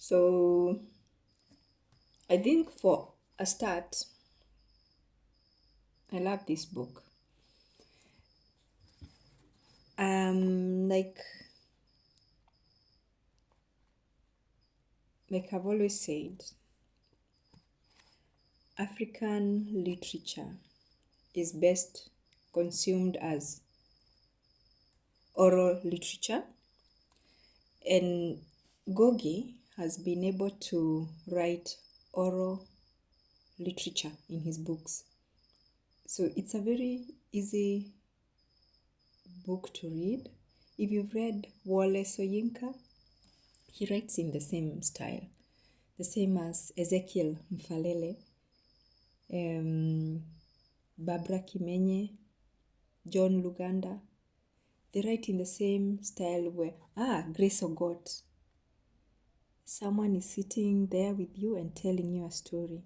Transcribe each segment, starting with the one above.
So I think for a start, I love this book. Like I've always said, African literature is best consumed as oral literature, and Gogi has been able to write oral literature in his books. So it's a very easy book to read. If you've read Wole Soyinka, he writes in the same style, the same as Ezekiel Mfalele, Barbara Kimenye, John Luganda. They write in the same style where, Grace Ogot. Someone is sitting there with you and telling you a story.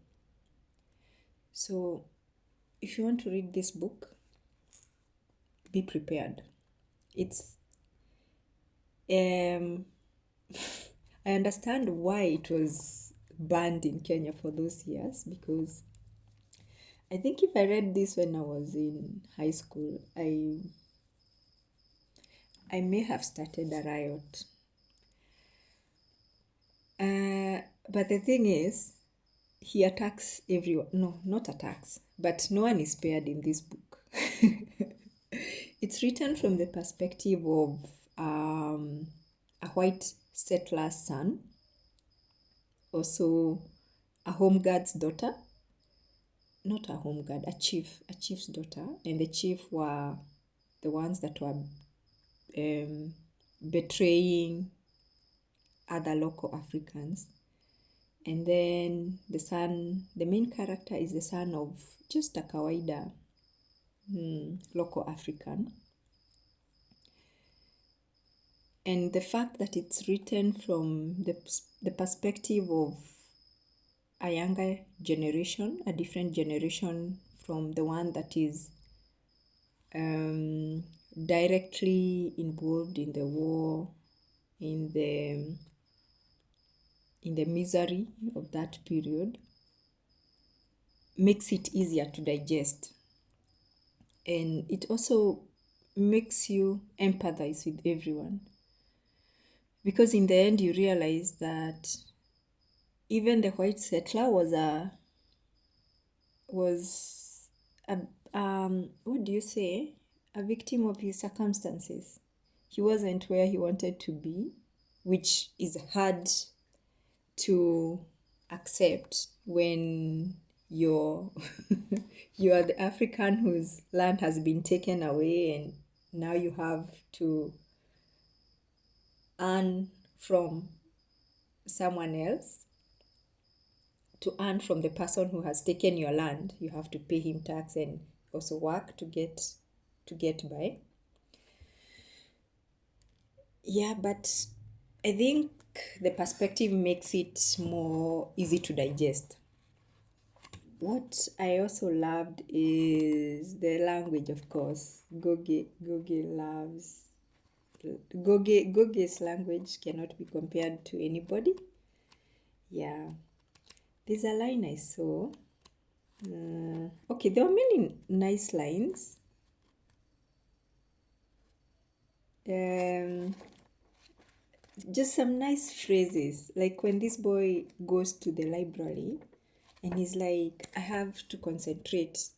So if you want to read this book, be prepared. It's I understand why it was banned in Kenya for those years, because I think if I read this when I was in high school, I may have started a riot. But the thing is, he attacks everyone. No, not attacks, but no one is spared in this book. It's written from the perspective of a white settler's son, also a home guard's daughter, not a home guard, a chief's daughter, and the chief were the ones that were betraying other local Africans. And then the main character is the son of just a kawaida local African. And the fact that it's written from the perspective of a younger generation, a different generation from the one that is directly involved in the war, in the misery of that period, makes it easier to digest. And it also makes you empathize with everyone. Because in the end, you realize that even the white settler was a what do you say? A victim of his circumstances. He wasn't where he wanted to be, which is hard to accept when you're you are the African whose land has been taken away, and now you have to earn from someone else. To earn from the person who has taken your land, you have to pay him tax and also work to get by. Yeah, but I think the perspective makes it more easy to digest. What I also loved is the language, of course. Goge's language cannot be compared to anybody. Yeah. There's a line I saw. Okay, there are many nice lines. Just some nice phrases, like when this boy goes to the library and he's like, I have to concentrate,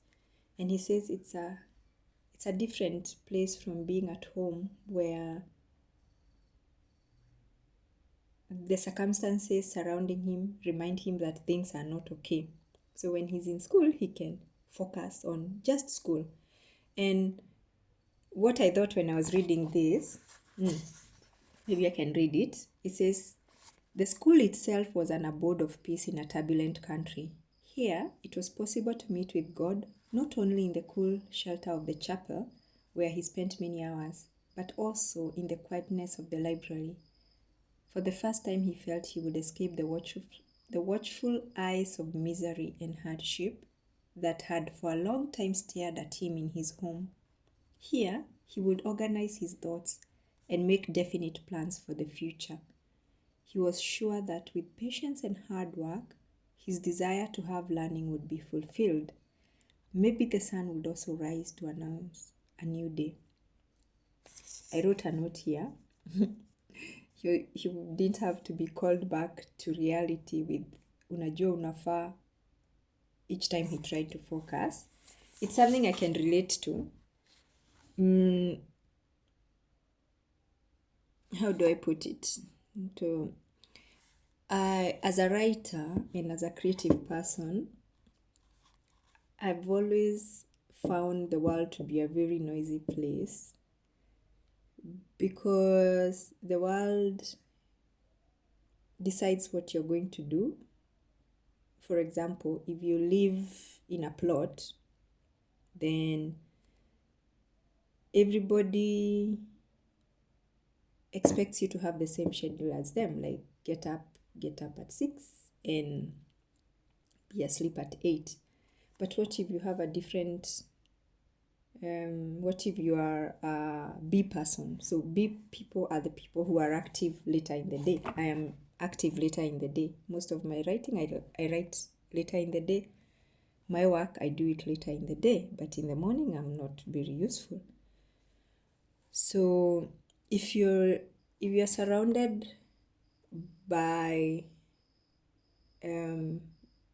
and he says it's a different place from being at home, where the circumstances surrounding him remind him that things are not okay. So when he's in school, he can focus on just school. And what I thought when I was reading this, maybe I can read it. It says, the school itself was an abode of peace in a turbulent country. Here, it was possible to meet with God not only in the cool shelter of the chapel, where he spent many hours, but also in the quietness of the library. For the first time, he felt he would escape the watchful eyes of misery and hardship that had for a long time stared at him in his home. Here, he would organize his thoughts and make definite plans for the future. He was sure that with patience and hard work, his desire to have learning would be fulfilled. Maybe the sun would also rise to announce a new day. I wrote a note here. He didn't have to be called back to reality with unajua unafaa each time he tried to focus. It's something I can relate to. How do I put it? As a writer and as a creative person, I've always found the world to be a very noisy place because the world decides what you're going to do. For example, if you live in a plot, then everybody expects you to have the same schedule as them, like get up at 6 and be asleep at 8. But what if you have a different what if you are a B person? So B people are the people who are active later in the day. I am active later in the day. Most of my writing I write later in the day. My work I do it later in the day, but in the morning I'm not very useful. So if you're surrounded by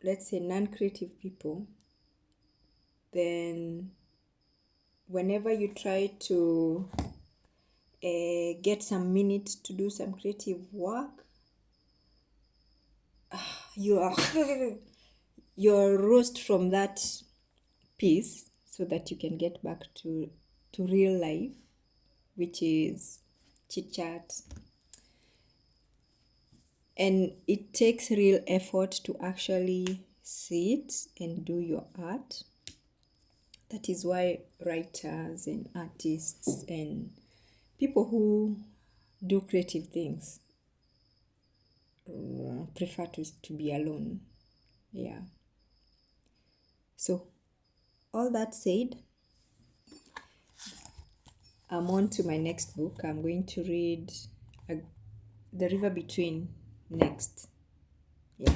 let's say non-creative people, then whenever you try to get some minutes to do some creative work, you're roast from that piece so that you can get back to real life, which is chit chat. And it takes real effort to actually sit and do your art. That is why writers and artists and people who do creative things prefer to be alone. Yeah. So, all that said, I'm on to my next book. I'm going to read The River Between next. Yeah.